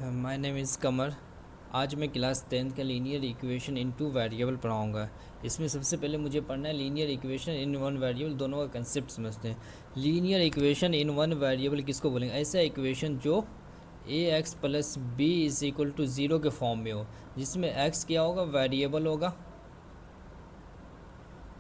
My name is कमर। आज मैं class 10th का linear equation in two variable पढ़ाऊँगा। इसमें सबसे पहले मुझे पढ़ना है linear equation in one variable, दोनों का कंसेप्ट समझते हैं। Linear equation in one variable किसको बोलेंगे? ऐसा इक्वेशन जो a x plus b is equal to zero के फॉर्म में हो, जिसमें एक्स क्या होगा? वेरिएबल होगा,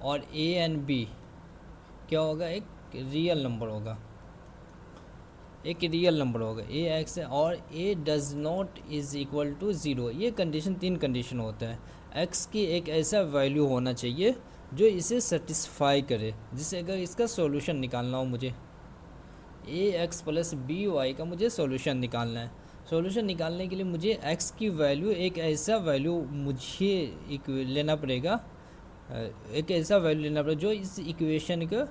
और ए एंड बी क्या होगा? एक रियल नंबर होगा, एक रियल नंबर होगा ए एक्स है, और a does not is equal to zero. ये कंडीशन, तीन कंडीशन होता है। एक्स की एक ऐसा वैल्यू होना चाहिए जो इसे सेटिस्फाई करे, जिससे अगर इसका सॉल्यूशन निकालना हो मुझे, ए एक्स प्लस बी वाई का मुझे सॉल्यूशन निकालना है। सॉल्यूशन निकालने के लिए मुझे एक्स की वैल्यू, एक ऐसा वैल्यू मुझे लेना पड़ेगा, एक ऐसा वैल्यू लेना पड़ेगा जो इस इक्वेशन का,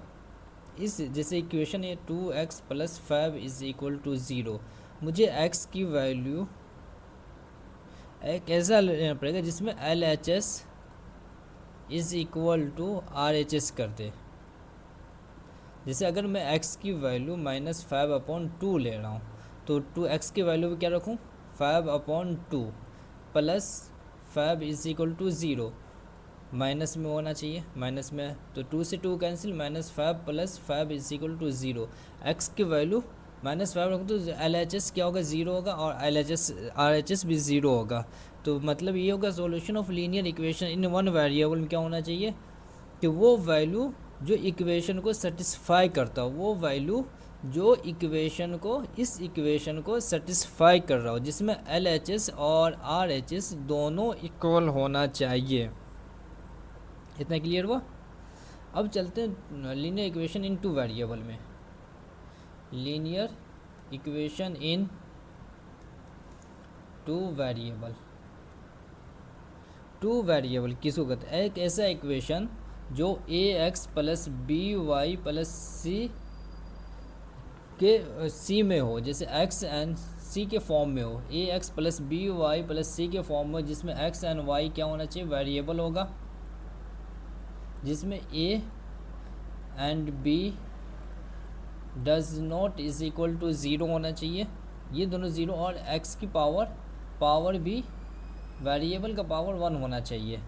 इस जैसे इक्वेशन है 2x plus 5 is equal to zero, मुझे x की वैल्यू एक ऐसा लेना पड़ेगा जिसमें L H S is equal to R H S कर दे। जैसे अगर मैं x की वैल्यू -5/2 ले रहा हूँ, तो 2x की वैल्यू भी क्या रखूँ? 5/2 plus 5 is equal to zero, minus में होना चाहिए, माइनस में, तो 2 से 2 cancel, -5 plus 5 is equal to zero. X की वैल्यू -5 रखो तो एल एच एस क्या होगा? ज़ीरो होगा, और L H S R H S भी ज़ीरो होगा। तो मतलब ये होगा solution of linear equation in one variable में क्या होना चाहिए कि वो वैल्यू जो इक्वेशन को सेटिस्फाई करता हो, वो वैल्यू जो इक्वेशन को, इस इक्वेशन को सेटिस्फाई कर रहा हो, जिसमें एल एच एस और आर एच एस दोनों इक्वल होना चाहिए। इतना क्लियर हुआ? अब चलते हैं linear equation in two variable में। Linear equation in two variable, two variable किसको कहते हैं? एक ऐसा इक्वेशन जो a x plus B y plus c के सी में हो, जैसे एक्स एंड सी के फॉर्म में हो, a x plus B y plus c के फॉर्म में, जिसमें एक्स एंड वाई क्या होना चाहिए? वेरिएबल होगा, जिसमें A and B does not is equal to zero होना चाहिए, ये दोनों ज़ीरो, और एक्स की पावर भी, वेरिएबल का पावर 1 होना चाहिए।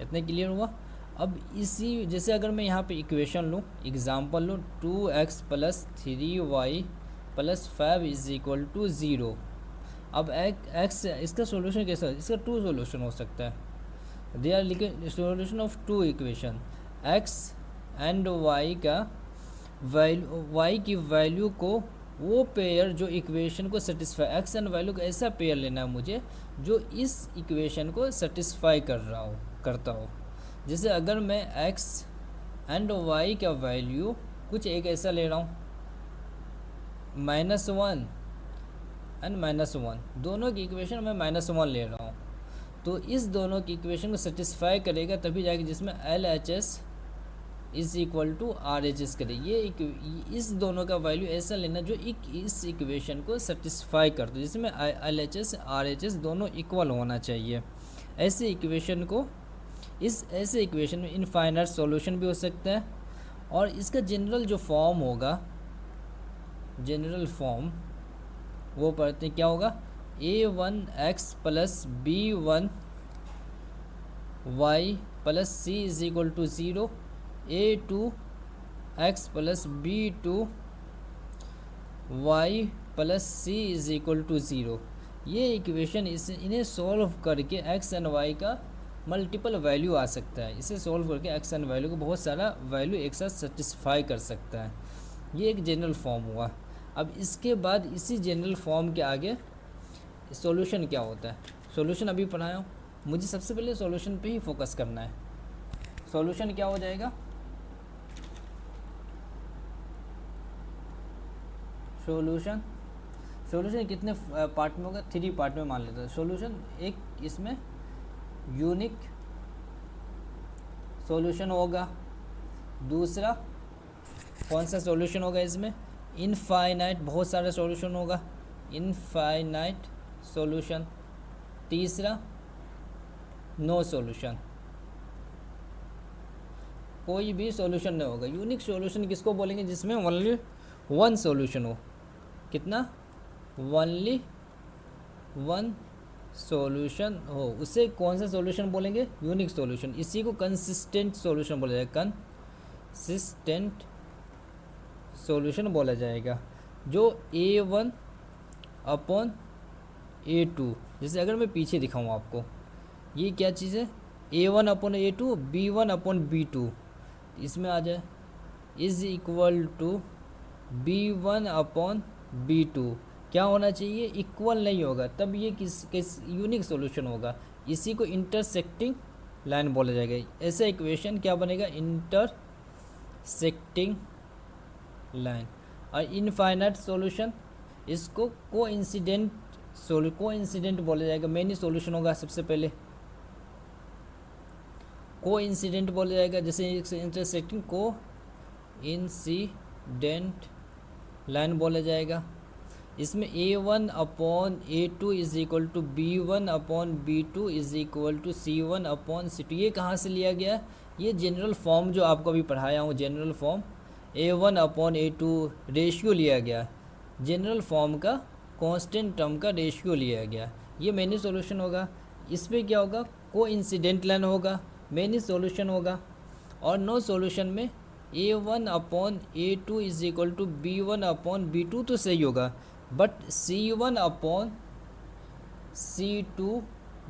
इतने क्लियर हुआ? अब इसी जैसे अगर मैं यहाँ पे इक्वेशन लूँ, एग्जांपल लूँ, 2x plus 3y plus 5 is equal to zero. अब एक्स, इसका सोल्यूशन कैसा है? इसका टू सोल्यूशन हो सकता है। दे आर लिखे solution of two equation, x and y का वैल्यू, वाई की वैल्यू को, वो पेयर जो इक्वेशन को सेटिस्फाई, एक्स एंड वैल्यू का ऐसा पेयर लेना है मुझे जो इस इक्वेशन को सेटिस्फाई करता हो। जैसे अगर मैं एक्स एंड वाई का वैल्यू कुछ एक ऐसा ले रहा हूँ, -1 एंड -1, दोनों की इक्वेशन मैं -1 ले रहा हूँ, तो इस दोनों की इक्वेशन को सेटिस्फाई करेगा तभी जाके, जिसमें L H S is equal to R H S करे। ये इस दोनों का वैल्यू ऐसा लेना जो इस इक्वेशन को सेटिस्फाई कर दो, जिसमें L H S R H S दोनों इक्वल होना चाहिए। ऐसे इक्वेशन को, इस ऐसे इक्वेशन में इनफाइनाइट सॉल्यूशन भी हो सकता है, और इसका जनरल जो फॉर्म होगा, जनरल फॉर्म वो पढ़ते हैं, क्या होगा? a1x plus b1 y plus C is equal to zero, a2x plus b2 y plus C is equal to zero. ये इक्वेशन, इन्हें सॉल्व करके x एंड y का मल्टीपल वैल्यू आ सकता है। इसे सॉल्व करके x एंड वैल्यू को बहुत सारा वैल्यू एक साथ सेटिस्फाई कर सकता है। ये एक जनरल फॉर्म हुआ। अब इसके बाद इसी जनरल फॉर्म के आगे सॉल्यूशन क्या होता है? सॉल्यूशन अभी पढ़ाया हूँ, मुझे सबसे पहले सॉल्यूशन पे ही फोकस करना है। सॉल्यूशन क्या हो जाएगा? सॉल्यूशन, सॉल्यूशन कितने पार्ट में होगा? 3 पार्ट में मान लेते हैं सॉल्यूशन। एक इसमें यूनिक सॉल्यूशन होगा, दूसरा कौन सा सॉल्यूशन होगा इसमें? इनफाइनाइट, बहुत सारा सॉल्यूशन होगा, इनफाइनाइट सॉल्यूशन, तीसरा नो सॉल्यूशन, कोई भी सॉल्यूशन नहीं होगा। यूनिक सॉल्यूशन किसको बोलेंगे? जिसमें ओनली वन सॉल्यूशन हो। कितना? ओनली वन सॉल्यूशन हो, उसे कौन सा सॉल्यूशन बोलेंगे? Unique solution. इसी को कंसिस्टेंट सॉल्यूशन बोला जाएगा, कंसिस्टेंट सॉल्यूशन बोला जाएगा। जो A1 अपॉन A2, जैसे अगर मैं पीछे दिखाऊँ आपको, ये क्या चीज़ है? A1 upon A2, B1 upon B2, इसमें आ जाए is equal to B1 upon B2। क्या होना चाहिए? इक्वल नहीं होगा, तब ये किस यूनिक सॉल्यूशन होगा। इसी को इंटरसेक्टिंग लाइन बोला जाएगा। ऐसा इक्वेशन क्या बनेगा? Intersecting line. और इनफाइनाइट सॉल्यूशन, इसको कोइंसिडेंट बोला जाएगा। मेनी सॉल्यूशन होगा सबसे पहले, कोइंसिडेंट बोला जाएगा। जैसे इंटरसेक्टिंग कोइंसिडेंट लाइन बोला जाएगा। इसमें A1 upon A2 is equal to B1 upon B2 is equal to C1 upon C2। ये कहाँ से लिया गया? ये जनरल फॉर्म जो आपको अभी पढ़ाया हूँ, general form A1 upon A2 ratio लिया गया, जनरल फॉर्म का कांस्टेंट टर्म का रेशियो लिया गया। ये मेनी सॉल्यूशन होगा। इस पर क्या होगा? कोइंसिडेंट लाइन होगा, मेनी सॉल्यूशन होगा। और नो सॉल्यूशन में A1 upon A2 is equal to B1 upon B2 तो सही होगा, but C1 upon C2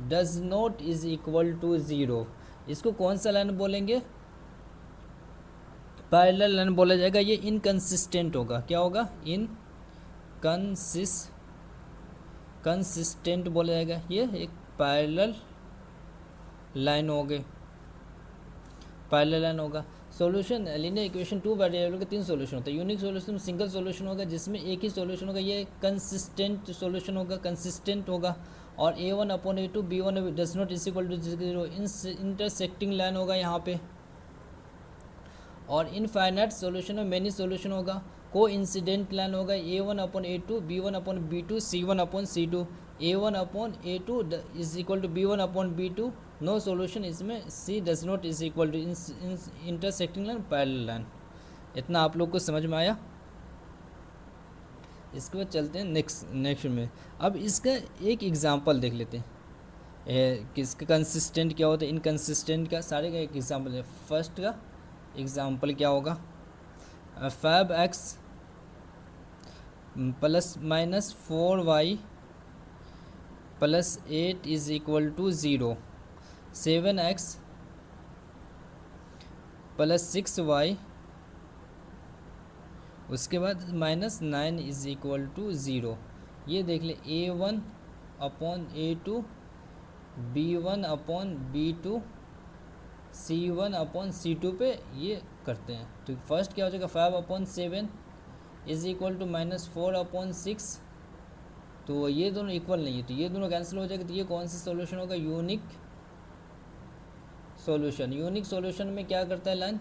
does not is equal to 0। इसको कौन सा लाइन बोलेंगे? पैरेलल लाइन बोला जाएगा। ये इनकंसिस्टेंट होगा। क्या होगा? कंसिस्टेंट बोला जाएगा। ये एक पैरेलल लाइन हो गई, पैरेलल लाइन होगा। Solution linear equation two variable के 3 सॉल्यूशन होता है। यूनिक सॉल्यूशन सिंगल सॉल्यूशन होगा जिसमें एक ही सॉल्यूशन होगा। ये कंसिस्टेंट सॉल्यूशन होगा, कंसिस्टेंट होगा। और A1 upon A2 B1 does not is equal to 0, intersecting line होगा यहाँ पे। और इनफाइनाइट सॉल्यूशन में मेनी सॉल्यूशन होगा, को इंसिडेंट लाइन होगा। A1 upon A2 B1 upon B2 C1 upon C2। A1 upon A2 is equal to B1 upon B2, no solution. इसमें C does not is equal to intersecting line, parallel line. इतना आप लोग को समझ में आया? इसके बाद चलते हैं नेक्स्ट में। अब इसका एक एग्जांपल देख लेते हैं, किसका कंसिस्टेंट क्या होता है, इनकंसिस्टेंट का, सारे का एक एग्जांपल है। फर्स्ट का एग्जांपल क्या होगा? 5x plus minus 4y plus 8 is equal to 0। 7x plus 6y, उसके बाद माइनस 9 इज इक्वल टू 0। ये देख ले, A1 upon A2 B1 upon B2 C1 upon C2 पे ये करते हैं। तो फर्स्ट क्या हो जाएगा? 5 upon 7 is equal to minus 4 upon 6। तो ये दोनों इक्वल नहीं है, तो ये दोनों कैंसिल हो जाएगा। तो ये कौन सा सॉल्यूशन होगा? Unique solution. यूनिक सॉल्यूशन में क्या करता है लाइन?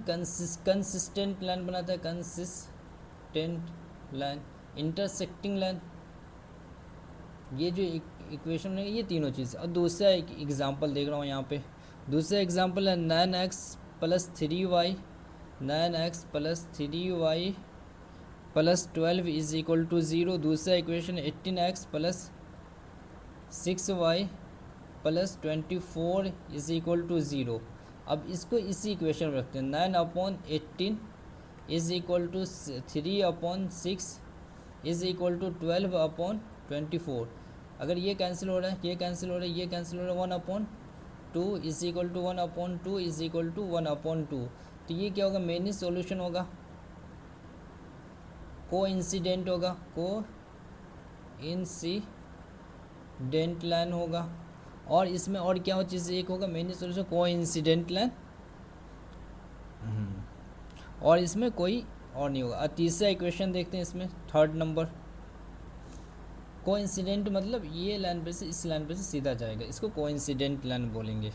कंसिस्टेंट लाइन बनाता है, कंसिस्टेंट लाइन, इंटरसेक्टिंग लाइन। ये जो इक्वेशन है, ये तीनों चीज़। और दूसरा एक एग्जांपल देख रहा हूँ यहाँ पे। दूसरा एग्जांपल है 9x plus 3y, 9x plus 3y plus 12 is equal to 0। दूसरा equation 18x plus 6y plus 24 is equal to 0। अब इसको इसी इक्वेशन में रखते हैं। 9 upon 18 is equal to 3 upon 6 is equal to 12 upon 24। अगर ये कैंसिल हो रहा है, ये कैंसिल हो रहा है, ये कैंसिल हो रहा है, 1 upon 2 is equal to 1 upon 2 is equal to 1 upon 2। तो ये क्या होगा? मेनी सॉल्यूशन होगा, को इंसिडेंट होगा, को इंसिडेंट लाइन होगा। और इसमें और क्या हो चीज़? एक होगा मेनी सॉल्यूशन, को इंसिडेंट लाइन, और इसमें कोई और नहीं होगा। और तीसरा इक्वेशन देखते हैं इसमें, थर्ड नंबर। को इंसिडेंट मतलब ये लाइन पे से इस लाइन पे से सीधा जाएगा, इसको को इंसिडेंट लाइन बोलेंगे।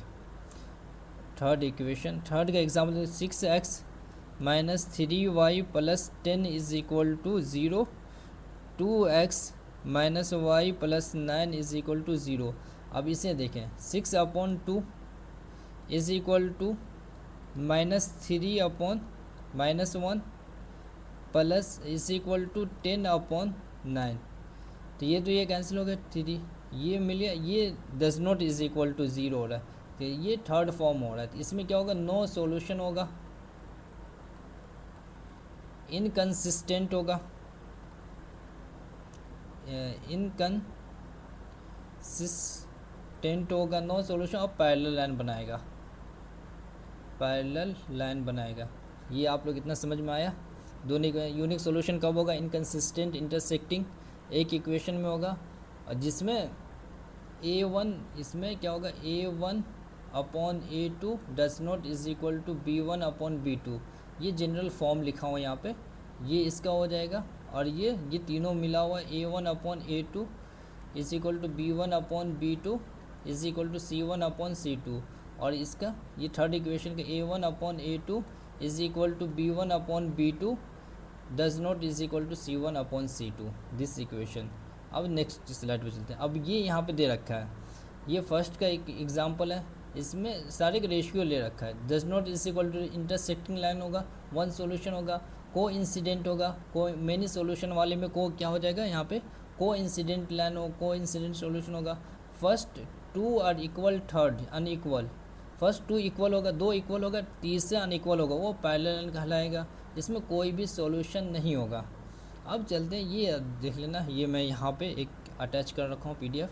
थर्ड इक्वेशन, थर्ड का example 6x minus 3y plus 10 is equal to 0। 2x minus y plus 9 is equal to 0। अब इसे देखें, 6 upon 2 is equal to minus 3 upon minus 1 plus is equal to 10 upon 9। तो ये cancel हो गया 3, ये मिल गया, ये does not is equal to 0 हो रहा है, तो ये थर्ड फॉर्म हो रहा है। तो इसमें क्या होगा, नो सॉल्यूशन होगा, इनकंसिस्टेंट होगा, इनकंसिस्टेंट होगा, नो सॉल्यूशन, और पैरेलल लाइन बनाएगा, पैरेलल लाइन बनाएगा। ये आप लोग इतना समझ में आया। दोनों का यूनिक सॉल्यूशन कब होगा, इनकंसिस्टेंट इंटरसेक्टिंग एक इक्वेशन में होगा, और जिसमें A1 इसमें क्या होगा, A1 upon A2 does not is equal to B1 upon B2, ये जनरल फॉर्म लिखा हुआ यहाँ पे, ये इसका हो जाएगा। और ये तीनों मिला हुआ A1 upon A2 is equal to B1 upon B2 is equal to C1 upon C2, और इसका ये थर्ड इक्वेशन का A1 upon A2 is equal to B1 upon B2 does not is equal to C1 upon C2, this equation. अब next slide पे चलते हैं। अब ये यहाँ पे दे रखा है, ये फर्स्ट का एक एग्जांपल है, इसमें सारे का रेशियो ले रखा है। Does not is equal to intersecting line होगा, वन सॉल्यूशन होगा, को इंसिडेंट होगा, को मेनी सॉल्यूशन वाले में को क्या हो जाएगा यहाँ पे, को इंसिडेंट लाइन हो, को इंसिडेंट सॉल्यूशन होगा। First two are equal, third unequal, first two equal होगा, दो इक्वल होगा, तीसरा अनइक्वल होगा, वो पैरेलल कहलाएगा, इसमें कोई भी सॉल्यूशन नहीं होगा। अब चलते हैं, ये देख लेना, ये मैं यहाँ पे एक अटैच कर रखा हूँ PDF।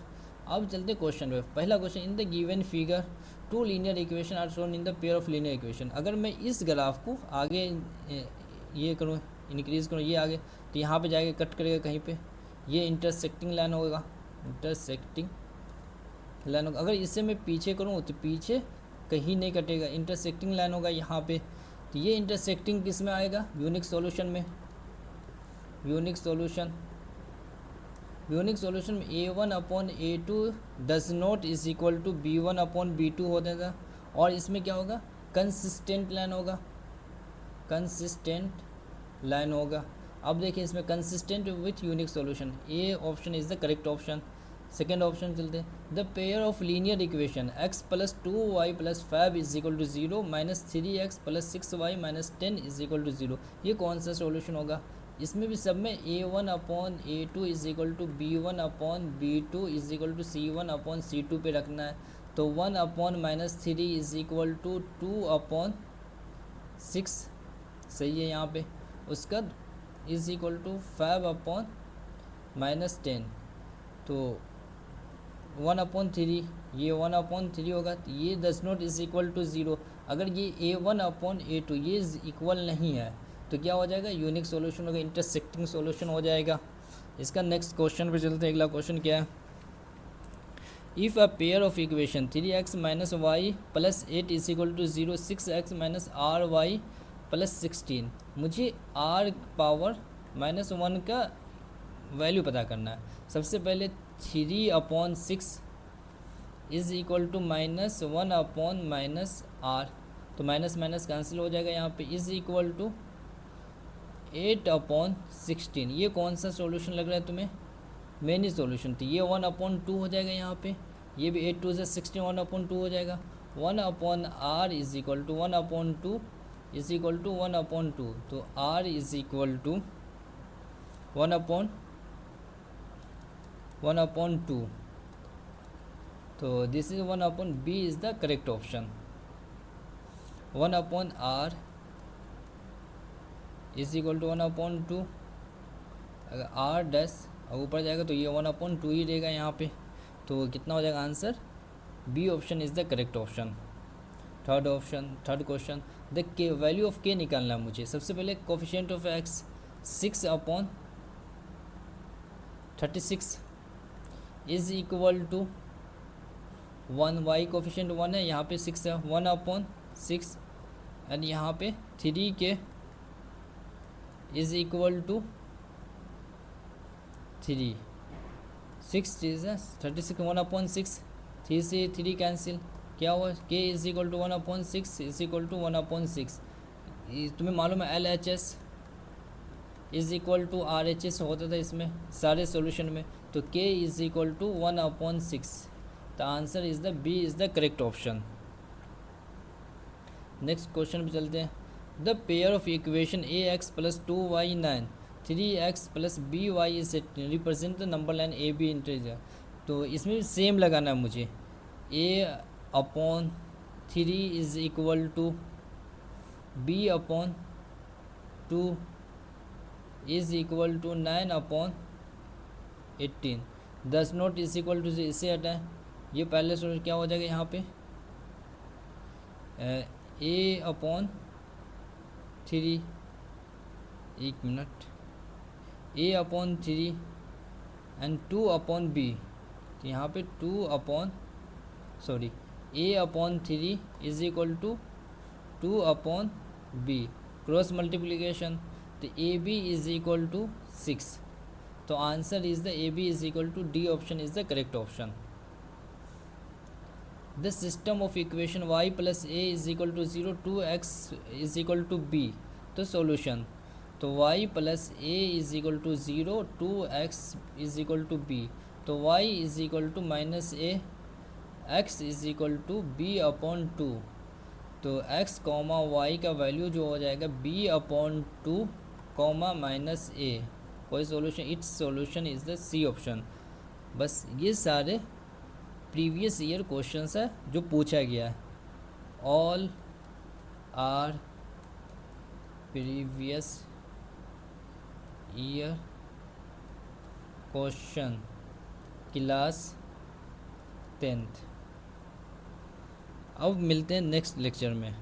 अब चलते हैं क्वेश्चन पे। पहला question, in the given figure two linear equation are shown in the pair of linear equation. अगर मैं इस ग्राफ को आगे ये करूँ, इंक्रीज़ करूँ, ये आगे, तो यहाँ पे जाके कट करेगा कहीं पे, ये इंटरसेक्टिंग लाइन होगा, इंटरसेक्टिंग लाइन होगा। अगर इससे मैं पीछे करूँ तो पीछे कहीं नहीं कटेगा, इंटरसेक्टिंग लाइन होगा यहाँ पे। तो ये इंटरसेक्टिंग किस में आएगा, यूनिक सॉल्यूशन में, यूनिक सॉल्यूशन में A1 upon A2 does not is equal to B1 upon B2 हो जाएगा। और इसमें क्या होगा, कंसिस्टेंट लाइन होगा, कंसिस्टेंट लाइन होगा। अब देखिए इसमें consistent with unique solution, A option is the correct option. Second option चलते हैं, the pair of linear equation x plus 2y plus 5 is equal to 0 minus 3x plus 6y minus 10 is equal to 0, ये कौन सा solution होगा। इसमें भी सब में A1 upon A2 is equal to B1 upon B2 is equal to C1 upon C2 पे रखना है। तो 1 upon minus 3 is equal to 2 upon 6, सही है यहाँ पे। उसका is equal to 5 upon minus 10, तो 1 अपॉन 3, ये 1 अपॉन 3 होगा, तो ये does not is equal to 0। अगर ये A1 अपॉन A2 ये इक्वल नहीं है तो क्या हो जाएगा, यूनिक सॉल्यूशन होगा, इंटरसेक्टिंग सॉल्यूशन हो जाएगा। इसका नेक्स्ट क्वेश्चन पे चलते हैं। अगला क्वेश्चन क्या है, if a pair of equation 3x minus y plus 8 is equal to 0, 6x minus r y plus 16, मुझे r पावर माइनस 1 का वैल्यू पता करना है। सबसे पहले 3 upon 6 is equal to minus 1 upon minus r, तो माइनस माइनस कैंसिल हो जाएगा यहाँ पे, इज इक्वल टू 8 अपॉन 16, ये कौन सा सॉल्यूशन लग रहा है तुम्हें, मेनी सॉल्यूशन। तो ये 1 अपॉन 2 हो जाएगा यहाँ पे, ये भी 8 2 से 16, 1 अपॉन 2 हो जाएगा। 1 upon R is equal to 1 upon 2 is equal to 1 upon 2, तो R is equal to 1 upon 2, तो this is 1 upon B is the correct option. 1 upon R is equal to 1 upon 2, अगर आर डैश और ऊपर जाएगा तो ये 1 upon 2 ही रहेगा यहाँ पे, तो कितना हो जाएगा answer, B option is the correct option. Third question, the K value of K निकालना है मुझे। सबसे पहले coefficient of X 6 upon 36 is equal to 1, Y coefficient 1 है, यहाँ पे 6 है, 1 अपॉन 6 एंड यहाँ पे 3 के इज इक्वल टू 3, 6 चीज़ है 36, 1 अपॉन 6, 3 से 3 कैंसिल, क्या हुआ, K is equal to 1 upon 6 is equal to 1 upon 6। तुम्हें मालूम है LHS is equal to RHS होता था इसमें सारे सॉल्यूशन में, तो k is equal to 1 upon 6, the answer is the B is the correct option. Next question पे चलते हैं, the pair of equation AX plus 2y 9, 3x plus B Y is represent the number line A B integer. तो इसमें same लगाना है मुझे, a upon 3 is equal to b upon 2 is equal to 9 upon 18। 10 note is equal to, इससे हटाएं, ये पहले solution क्या हो जाएगा यहाँ पे, a अपॉन 3, एक minute, a upon 3 and 2 upon b। तो यहाँ पे 2 upon sorry a upon 3 is equal to 2 upon b, cross multiplication, तो a b is equal to 6। तो answer is the a b is equal to d option is the correct option. The system of equation y plus A is equal to 0, 2x is equal to b। तो solution, तो y plus A is equal to 0, 2x is equal to b। तो y is equal to minus A, x is equal to b upon 2। तो x comma Y का value जो हो जाएगा b upon 2 comma minus A. कोई solution, it's solution is the C option. बस ये सारे प्रीवियस ईयर क्वेश्चंस है जो पूछा गया है, all our previous year question class 10th। अब मिलते हैं नेक्स्ट लेक्चर में।